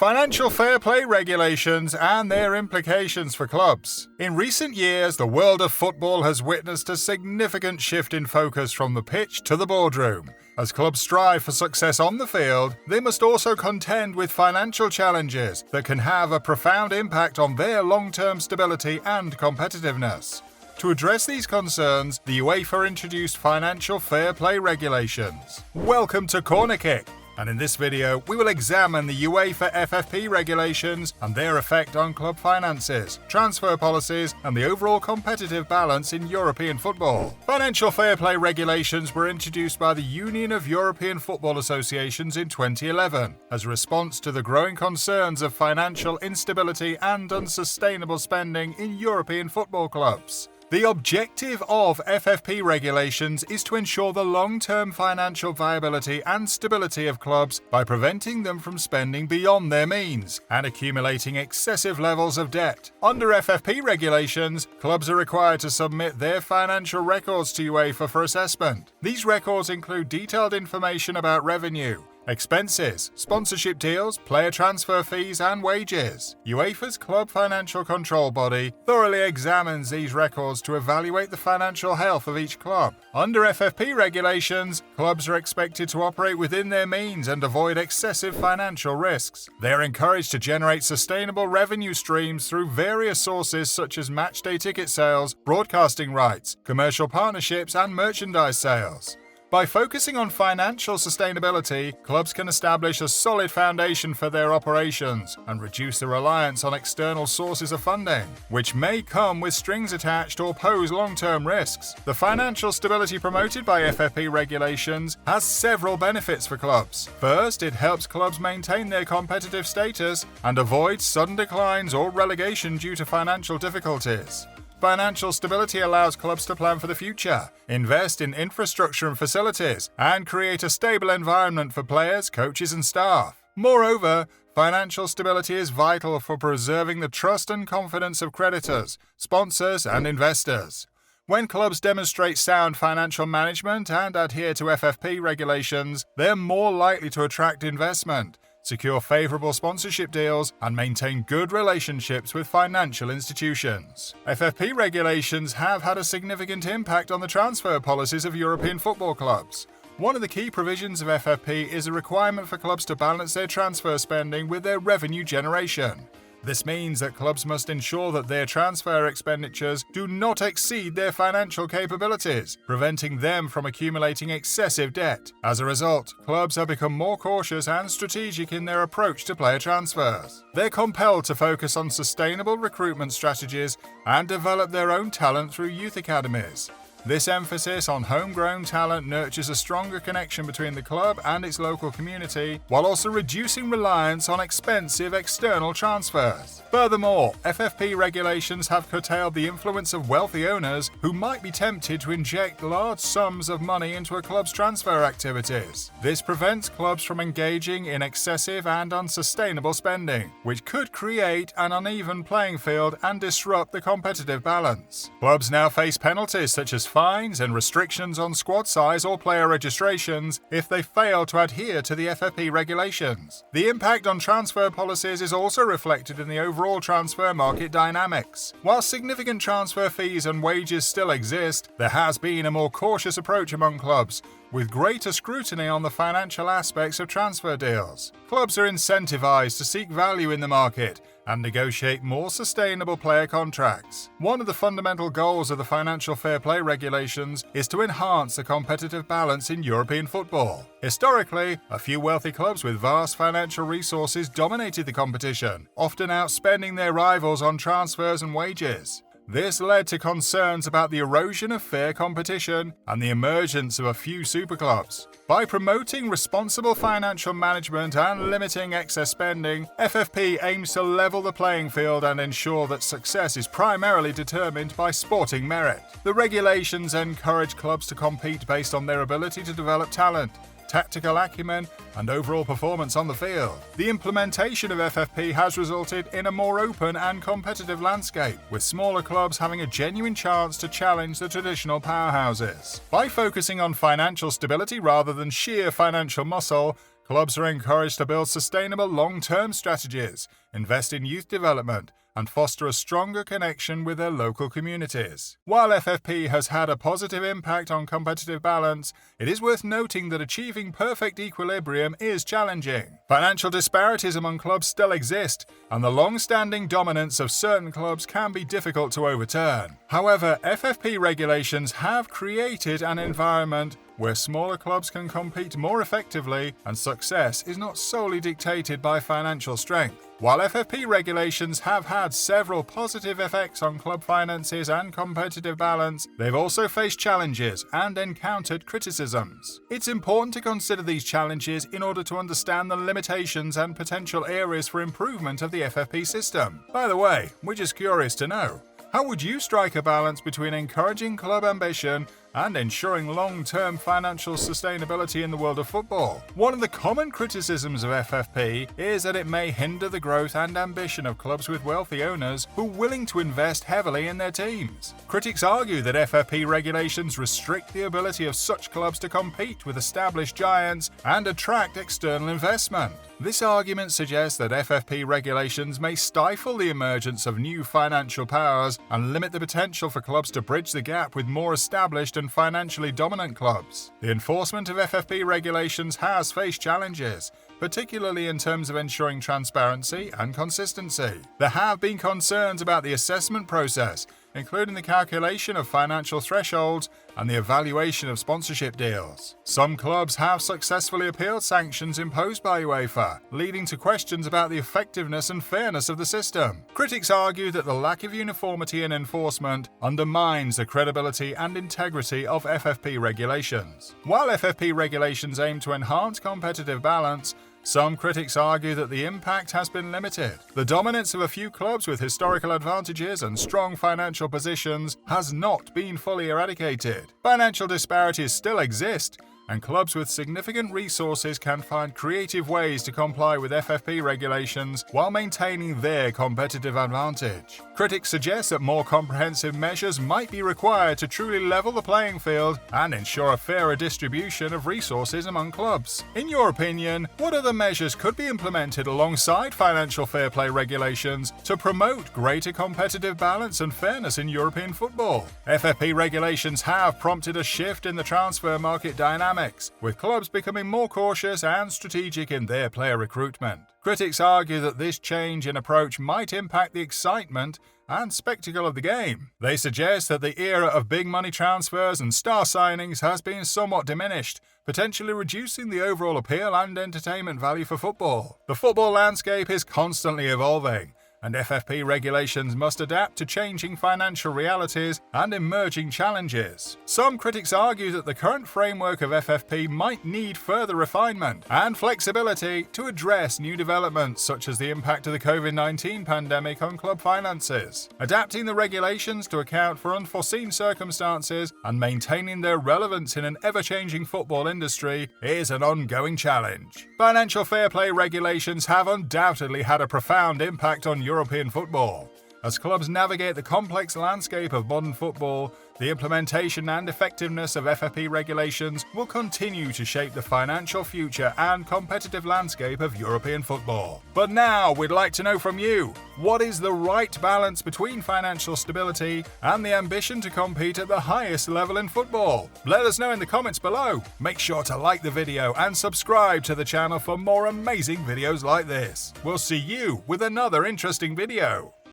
Financial fair play regulations and their implications for clubs. In recent years, the world of football has witnessed a significant shift in focus from the pitch to the boardroom. As clubs strive for success on the field, they must also contend with financial challenges that can have a profound impact on their long-term stability and competitiveness. To address these concerns, the UEFA introduced financial fair play regulations. Welcome to Corner Kick, and in this video we will examine the UEFA FFP regulations and their effect on club finances, transfer policies and the overall competitive balance in European football. Financial fair play regulations were introduced by the Union of European Football Associations in 2011 as a response to the growing concerns of financial instability and unsustainable spending in European football clubs. The objective of FFP regulations is to ensure the long-term financial viability and stability of clubs by preventing them from spending beyond their means and accumulating excessive levels of debt. Under FFP regulations, clubs are required to submit their financial records to UEFA for assessment. These records include detailed information about revenue, expenses, sponsorship deals, player transfer fees and wages. UEFA's club financial control body thoroughly examines these records to evaluate the financial health of each club. Under FFP regulations, clubs are expected to operate within their means and avoid excessive financial risks. They are encouraged to generate sustainable revenue streams through various sources such as matchday ticket sales, broadcasting rights, commercial partnerships and merchandise sales. By focusing on financial sustainability, clubs can establish a solid foundation for their operations and reduce the reliance on external sources of funding, which may come with strings attached or pose long-term risks. The financial stability promoted by FFP regulations has several benefits for clubs. First, it helps clubs maintain their competitive status and avoid sudden declines or relegation due to financial difficulties. Financial stability allows clubs to plan for the future, invest in infrastructure and facilities, and create a stable environment for players, coaches, and staff. Moreover, financial stability is vital for preserving the trust and confidence of creditors, sponsors, and investors. When clubs demonstrate sound financial management and adhere to FFP regulations, they are more likely to attract investment, secure favorable sponsorship deals, and maintain good relationships with financial institutions. FFP regulations have had a significant impact on the transfer policies of European football clubs. One of the key provisions of FFP is a requirement for clubs to balance their transfer spending with their revenue generation. This means that clubs must ensure that their transfer expenditures do not exceed their financial capabilities, preventing them from accumulating excessive debt. As a result, clubs have become more cautious and strategic in their approach to player transfers. They're compelled to focus on sustainable recruitment strategies and develop their own talent through youth academies. This emphasis on homegrown talent nurtures a stronger connection between the club and its local community, while also reducing reliance on expensive external transfers. Furthermore, FFP regulations have curtailed the influence of wealthy owners who might be tempted to inject large sums of money into a club's transfer activities. This prevents clubs from engaging in excessive and unsustainable spending, which could create an uneven playing field and disrupt the competitive balance. Clubs now face penalties such as fines and restrictions on squad size or player registrations if they fail to adhere to the FFP regulations. The impact on transfer policies is also reflected in the overall transfer market dynamics. While significant transfer fees and wages still exist, there has been a more cautious approach among clubs, with greater scrutiny on the financial aspects of transfer deals. Clubs are incentivized to seek value in the market and negotiate more sustainable player contracts. One of the fundamental goals of the financial fair play regulations is to enhance the competitive balance in European football. Historically, a few wealthy clubs with vast financial resources dominated the competition, often outspending their rivals on transfers and wages. This led to concerns about the erosion of fair competition and the emergence of a few superclubs. By promoting responsible financial management and limiting excess spending, FFP aims to level the playing field and ensure that success is primarily determined by sporting merit. The regulations encourage clubs to compete based on their ability to develop talent, tactical acumen, and overall performance on the field. The implementation of FFP has resulted in a more open and competitive landscape, with smaller clubs having a genuine chance to challenge the traditional powerhouses. By focusing on financial stability rather than sheer financial muscle, Clubs are encouraged to build sustainable long-term strategies, invest in youth development, and foster a stronger connection with their local communities. While FFP has had a positive impact on competitive balance, it is worth noting that achieving perfect equilibrium is challenging. Financial disparities among clubs still exist, and the long-standing dominance of certain clubs can be difficult to overturn. However, FFP regulations have created an environment where smaller clubs can compete more effectively and success is not solely dictated by financial strength. While FFP regulations have had several positive effects on club finances and competitive balance, they've also faced challenges and encountered criticisms. It's important to consider these challenges in order to understand the limitations and potential areas for improvement of the FFP system. By the way, we're just curious to know, how would you strike a balance between encouraging club ambition and ensuring long-term financial sustainability in the world of football? One of the common criticisms of FFP is that it may hinder the growth and ambition of clubs with wealthy owners who are willing to invest heavily in their teams. Critics argue that FFP regulations restrict the ability of such clubs to compete with established giants and attract external investment. This argument suggests that FFP regulations may stifle the emergence of new financial powers and limit the potential for clubs to bridge the gap with more established and financially dominant clubs. The enforcement of FFP regulations has faced challenges, particularly in terms of ensuring transparency and consistency. There have been concerns about the assessment process, including the calculation of financial thresholds and the evaluation of sponsorship deals. Some clubs have successfully appealed sanctions imposed by UEFA, leading to questions about the effectiveness and fairness of the system. Critics argue that the lack of uniformity in enforcement undermines the credibility and integrity of FFP regulations. While FFP regulations aim to enhance competitive balance, some critics argue that the impact has been limited. The dominance of a few clubs with historical advantages and strong financial positions has not been fully eradicated. Financial disparities still exist, and clubs with significant resources can find creative ways to comply with FFP regulations while maintaining their competitive advantage. Critics suggest that more comprehensive measures might be required to truly level the playing field and ensure a fairer distribution of resources among clubs. In your opinion, what other measures could be implemented alongside financial fair play regulations to promote greater competitive balance and fairness in European football? FFP regulations have prompted a shift in the transfer market dynamics, with clubs becoming more cautious and strategic in their player recruitment. Critics argue that this change in approach might impact the excitement and spectacle of the game. They suggest that the era of big money transfers and star signings has been somewhat diminished, potentially reducing the overall appeal and entertainment value for football. The football landscape is constantly evolving, and FFP regulations must adapt to changing financial realities and emerging challenges. Some critics argue that the current framework of FFP might need further refinement and flexibility to address new developments such as the impact of the COVID-19 pandemic on club finances. Adapting the regulations to account for unforeseen circumstances and maintaining their relevance in an ever-changing football industry is an ongoing challenge. Financial fair play regulations have undoubtedly had a profound impact on European football. As clubs navigate the complex landscape of modern football, the implementation and effectiveness of FFP regulations will continue to shape the financial future and competitive landscape of European football. But now we'd like to know from you, what is the right balance between financial stability and the ambition to compete at the highest level in football? Let us know in the comments below. Make sure to like the video and subscribe to the channel for more amazing videos like this. We'll see you with another interesting video.